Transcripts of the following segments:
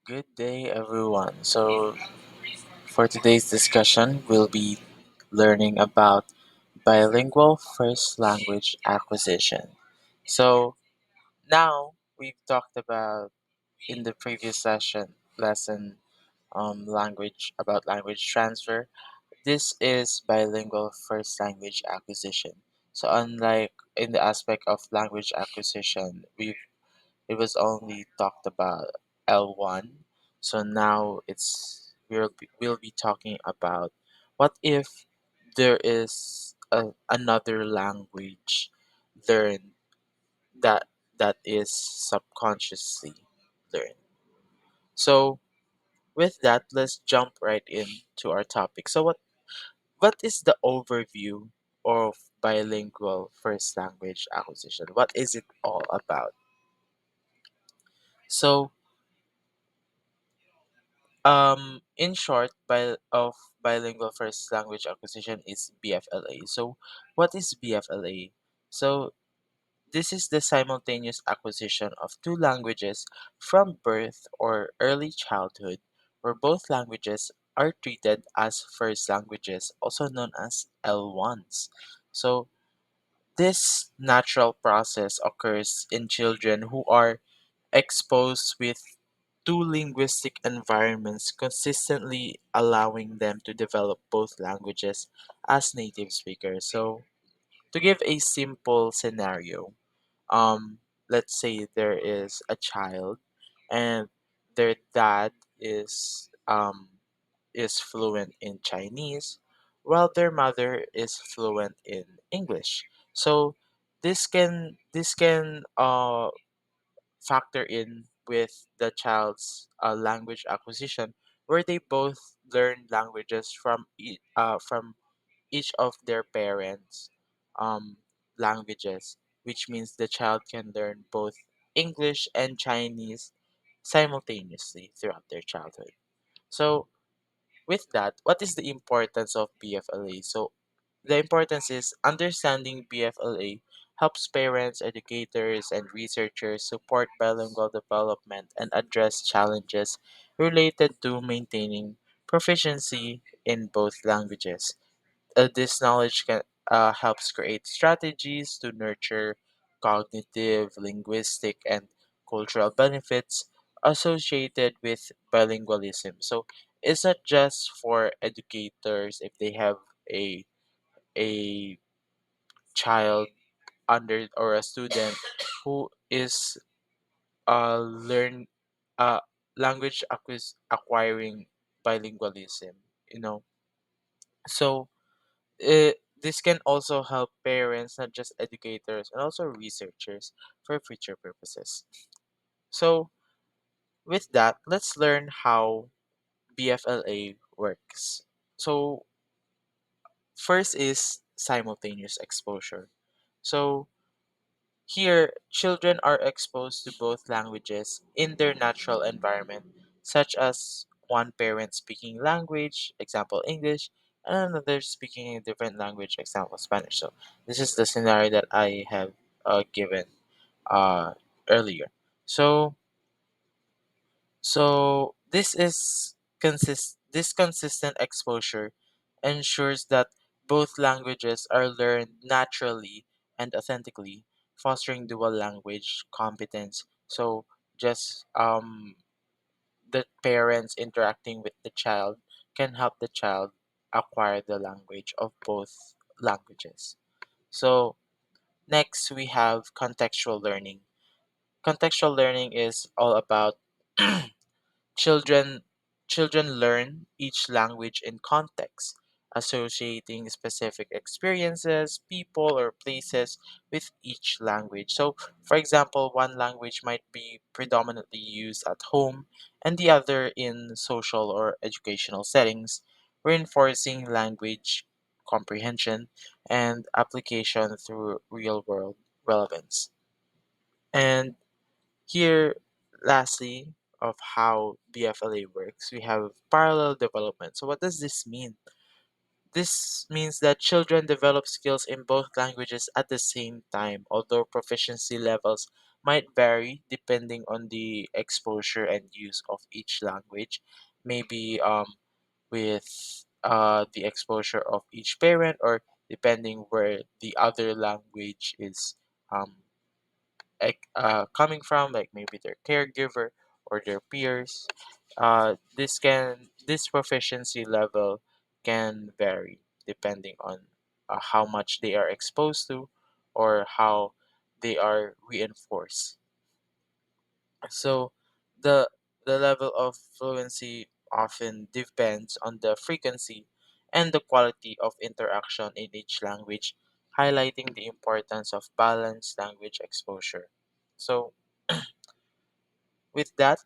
Good day, everyone. For today's discussion, we'll be learning about bilingual first language acquisition. So, now we've talked about in the previous lesson language transfer. This is bilingual first language acquisition. So, unlike in the aspect of language acquisition, it was only talked about L1. So now we'll be talking about what if there is another language learned that that is subconsciously learned. So with that, let's jump right into our topic. So what is the overview of bilingual first language acquisition? What is it all about? So in short, bilingual first language acquisition is BFLA. So, what is BFLA? So, this is the simultaneous acquisition of two languages from birth or early childhood, where both languages are treated as first languages, also known as L1s. So, this natural process occurs in children who are exposed with two linguistic environments, consistently allowing them to develop both languages as native speakers. So, to give a simple scenario, um, let's say there is a child and their dad is fluent in Chinese, while their mother is fluent in English. So this can factor in with the child's language acquisition, where they both learn languages from each of their parents' um, languages, which means the child can learn both English and Chinese simultaneously throughout their childhood. So, with that, what is the importance of BFLA? So, the importance is understanding BFLA helps parents, educators, and researchers support bilingual development and address challenges related to maintaining proficiency in both languages. This knowledge helps create strategies to nurture cognitive, linguistic, and cultural benefits associated with bilingualism. So it's not just for educators if they have a a child under or a student who is learn uh acquiring bilingualism. You know, so this can also help parents, not just educators, and also researchers for future purposes. So, with that, let's learn how BFLA works. So, first is simultaneous exposure. So, here, children are exposed to both languages in their natural environment, such as one parent speaking language, example English, and another speaking a different language, example Spanish. So, this is the scenario that I have given uh, earlier. So, this consistent exposure ensures that both languages are learned naturally and authentically, fostering dual language competence. So just the parents interacting with the child can help the child acquire the language of both languages. So next we have contextual learning. Contextual learning is all about Children children learn each language in context, associating specific experiences, people, or places with each language. So, for example, one language might be predominantly used at home and the other in social or educational settings, reinforcing language comprehension and application through real world relevance. And here, lastly, of how BFLA works, we have parallel development. So, what does this mean? This means that children develop skills in both languages at the same time, although proficiency levels might vary depending on the exposure and use of each language. Maybe with the exposure of each parent, or depending where the other language is um, coming from, like maybe their caregiver or their peers. This proficiency level can vary depending on how much they are exposed to or how they are reinforced. So the the level of fluency often depends on the frequency and the quality of interaction in each language, highlighting the importance of balanced language exposure. So with that,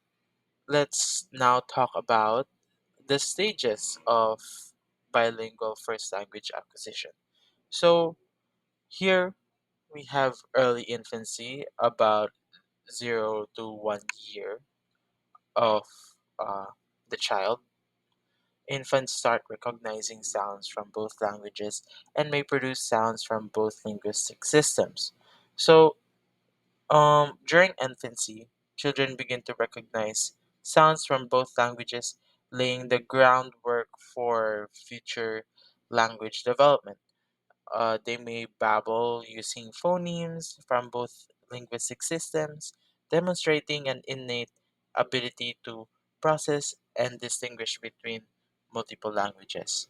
let's now talk about the stages of bilingual first language acquisition. So here we have early infancy, about 0 to 1 year of uh, the child. Infants start recognizing sounds from both languages and may produce sounds from both linguistic systems. So, during infancy, children begin to recognize sounds from both languages, laying the groundwork for future language development. They may babble using phonemes from both linguistic systems, demonstrating an innate ability to process and distinguish between multiple languages.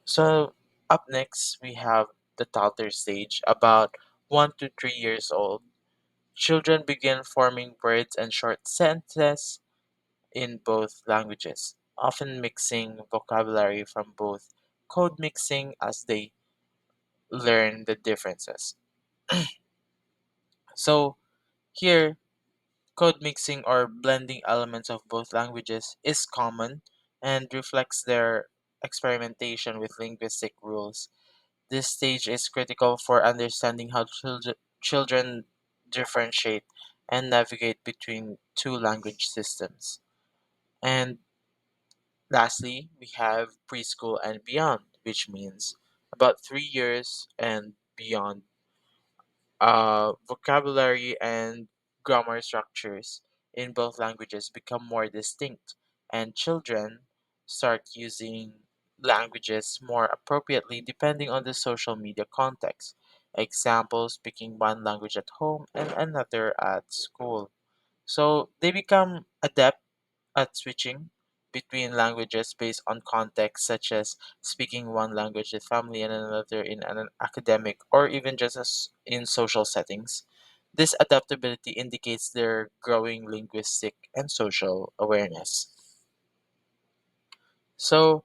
So, up next, we have the toddler stage, about 1 to 3 years old. Children begin forming words and short sentences in both languages, often mixing vocabulary from both, code mixing as they learn the differences. So here, code mixing or blending elements of both languages is common and reflects their experimentation with linguistic rules. This stage is critical for understanding how children differentiate and navigate between two language systems. And lastly, we have preschool and beyond, which means about 3 years and beyond. Vocabulary and grammar structures in both languages become more distinct, and children start using languages more appropriately depending on the social media context. Example, speaking one language at home and another at school. So they become adept at switching between languages based on context, such as speaking one language with family and another in an academic or even just as in social settings. This adaptability indicates their growing linguistic and social awareness. So,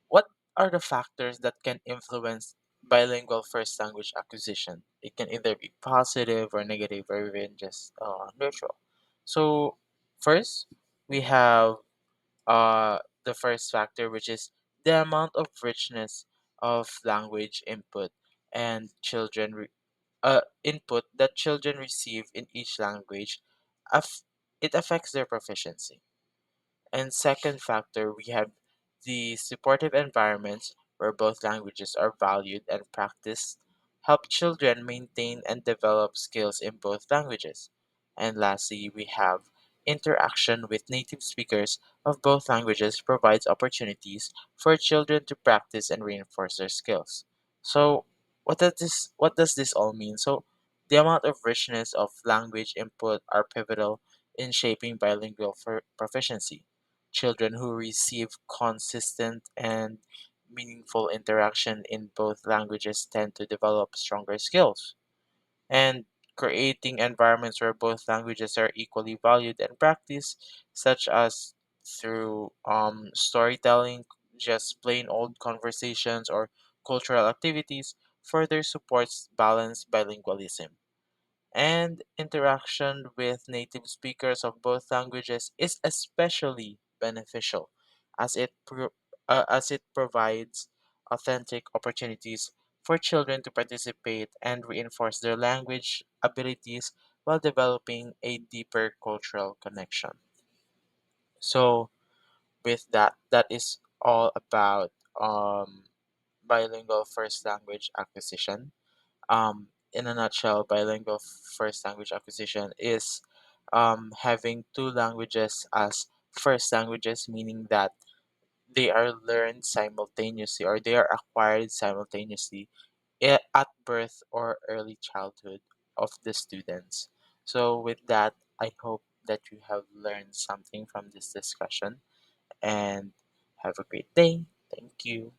what are the factors that can influence bilingual first language acquisition? It can either be positive or negative or even just neutral. So, first, we have the first factor, which is the amount of richness of language input and input that children receive in each language. Aff- it affects their proficiency. And second factor, we have the supportive environments where both languages are valued and practiced, help children maintain and develop skills in both languages. And lastly, we have interaction with native speakers of both languages provides opportunities for children to practice and reinforce their skills. So, what does this all mean? So, the amount of richness of language input are pivotal in shaping bilingual proficiency. Children who receive consistent and meaningful interaction in both languages tend to develop stronger skills. And creating environments where both languages are equally valued and practiced, such as through storytelling, just plain old conversations, or cultural activities, further supports balanced bilingualism. And interaction with native speakers of both languages is especially beneficial as it provides authentic opportunities for children to participate and reinforce their language abilities while developing a deeper cultural connection. So, with that, that is all about bilingual first language acquisition. in a nutshell, bilingual first language acquisition is having two languages as first languages, meaning that they are learned simultaneously or they are acquired simultaneously at birth or early childhood of the students. So, with that, I hope that you have learned something from this discussion and have a great day. Thank you.